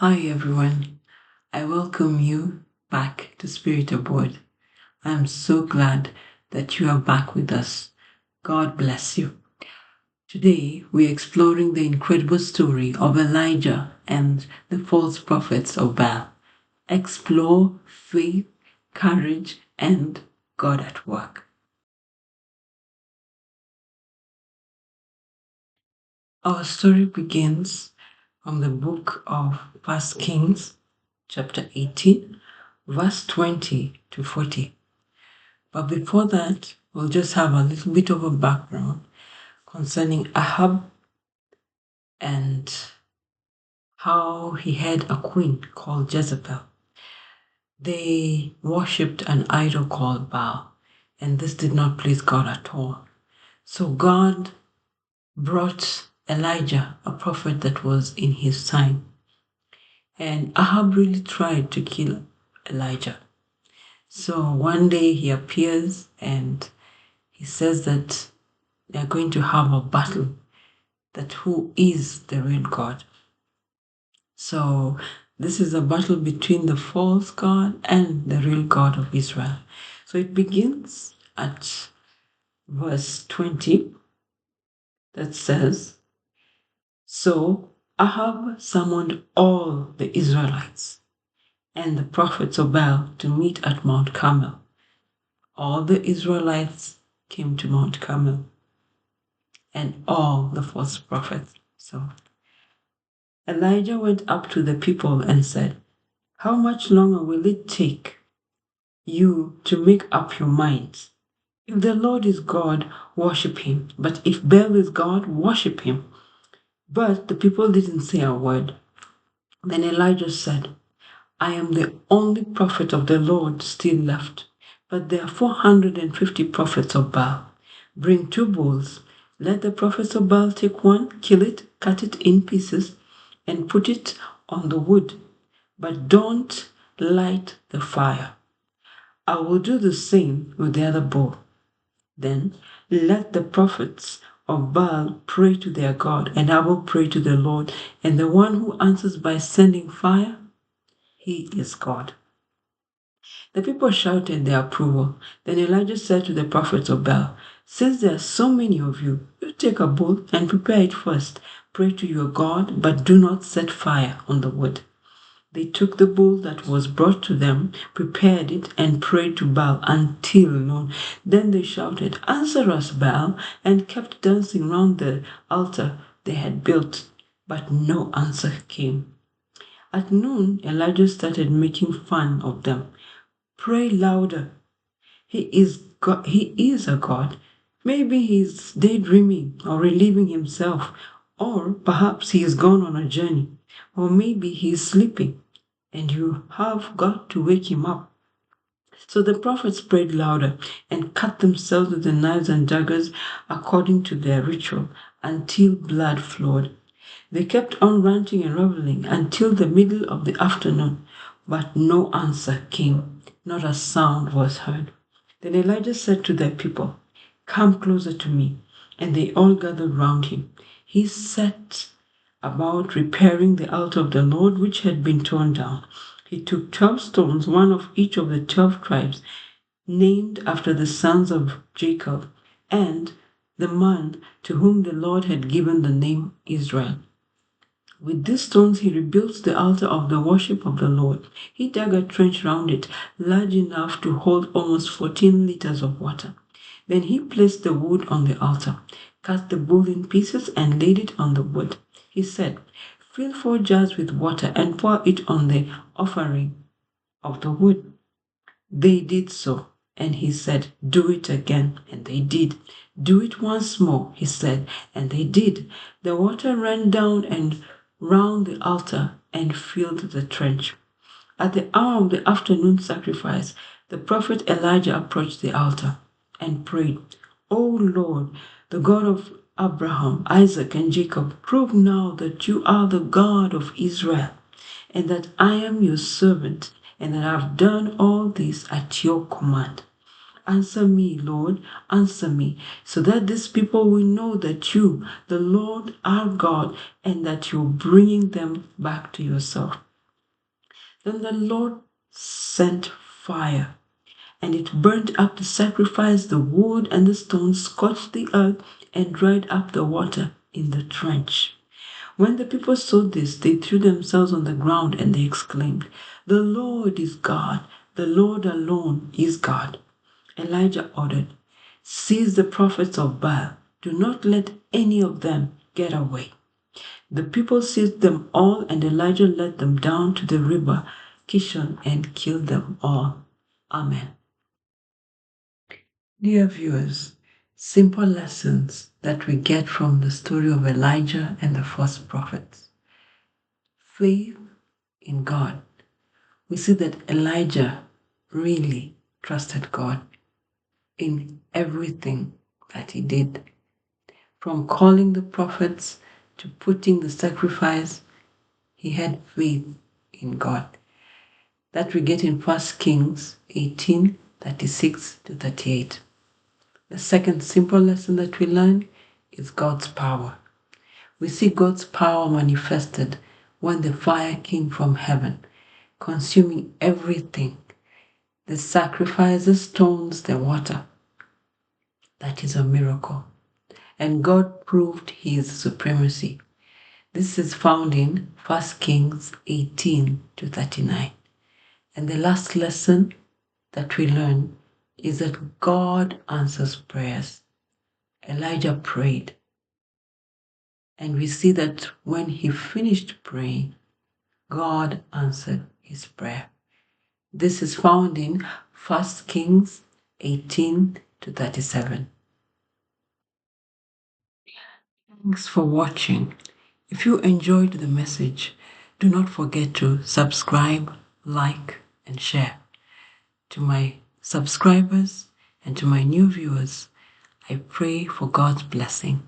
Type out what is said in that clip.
Hi everyone, I welcome you back to Spirit Aboard. I'm so glad that you are back with us. God bless you. Today we're exploring the incredible story of Elijah and the false prophets of Baal. Explore faith, courage, and God at work. Our story begins from the book of 1 Kings, chapter 18, verse 20 to 40. But before that, we'll just have a little bit of a background concerning Ahab and how he had a queen called Jezebel. They worshipped an idol called Baal, and this did not please God at all. So God brought Elijah, a prophet that was in his time. And Ahab really tried to kill Elijah. So one day he appears and he says that they are going to have a battle, that who is the real God. So this is a battle between the false God and the real God of Israel. So it begins at verse 20 that says, So Ahab summoned all the Israelites and the prophets of Baal to meet at Mount Carmel. All the Israelites came to Mount Carmel and all the false prophets. So Elijah went up to the people and said, How much longer will it take you to make up your minds? If the Lord is God, worship him. But if Baal is God, worship him. But the people didn't say a word. Then Elijah said, I am the only prophet of the Lord still left. But there are 450 prophets of Baal. Bring 2 bulls. Let the prophets of Baal take one, kill it, cut it in pieces, and put it on the wood. But don't light the fire. I will do the same with the other bull. Then let the prophets of Baal pray to their God, and I will pray to the Lord. And the one who answers by sending fire, he is God. The people shouted their approval. Then Elijah said to the prophets of Baal, Since there are so many of you, you take a bull and prepare it first. Pray to your God, but do not set fire on the wood. They took the bull that was brought to them, prepared it, and prayed to Baal until noon. Then they shouted, Answer us, Baal, and kept dancing round the altar they had built. But no answer came. At noon, Elijah started making fun of them. Pray louder. He is God. He is a God. Maybe he's daydreaming or relieving himself, or perhaps he is gone on a journey, or maybe he is sleeping, and you have got to wake him up. So the prophets prayed louder and cut themselves with the knives and daggers according to their ritual until blood flowed. They kept on ranting and reveling until the middle of the afternoon, but no answer came, not a sound was heard. Then Elijah said to the people, Come closer to me. And they all gathered round him. He set about repairing the altar of the Lord which had been torn down. He took 12 stones, one of each of the 12 tribes, named after the sons of Jacob, and the man to whom the Lord had given the name Israel. With these stones he rebuilt the altar of the worship of the Lord. He dug a trench round it, large enough to hold almost 14 liters of water. Then he placed the wood on the altar, cut the bull in pieces, and laid it on the wood. He said, Fill 4 jars with water and pour it on the offering of the wood. They did so, and he said, Do it again, and they did. Do it once more, he said, and they did. The water ran down and round the altar and filled the trench. At the hour of the afternoon sacrifice, the prophet Elijah approached the altar and prayed, O Lord, the God of Abraham, Isaac, and Jacob, prove now that you are the God of Israel, and that I am your servant, and that I have done all this at your command. Answer me, Lord, answer me, so that these people will know that you, the Lord, are God, and that you're bringing them back to yourself. Then the Lord sent fire, and it burnt up the sacrifice, the wood and the stones, scorched the earth, and dried up the water in the trench. When the people saw this, they threw themselves on the ground and they exclaimed, "The Lord is God, the Lord alone is God." Elijah ordered, "Seize the prophets of Baal. Do not let any of them get away." The people seized them all, and Elijah led them down to the river Kishon and killed them all. Amen. Dear viewers, simple lessons that we get from the story of Elijah and the false prophets. Faith in God. We see that Elijah really trusted God in everything that he did. From calling the prophets to putting the sacrifice, he had faith in God. That we get in 1 Kings 18:36-38. The second simple lesson that we learn is God's power. We see God's power manifested when the fire came from heaven, consuming everything, the sacrifice, the stones, the water. That is a miracle. And God proved his supremacy. This is found in 1 Kings 18-39. And the last lesson that we learn is that God answers prayers. Elijah prayed. And we see that when he finished praying, God answered his prayer. This is found in 1 Kings 18-37. Thanks for watching. If you enjoyed the message, do not forget to subscribe, like, and share. To my subscribers and to my new viewers, I pray for God's blessing.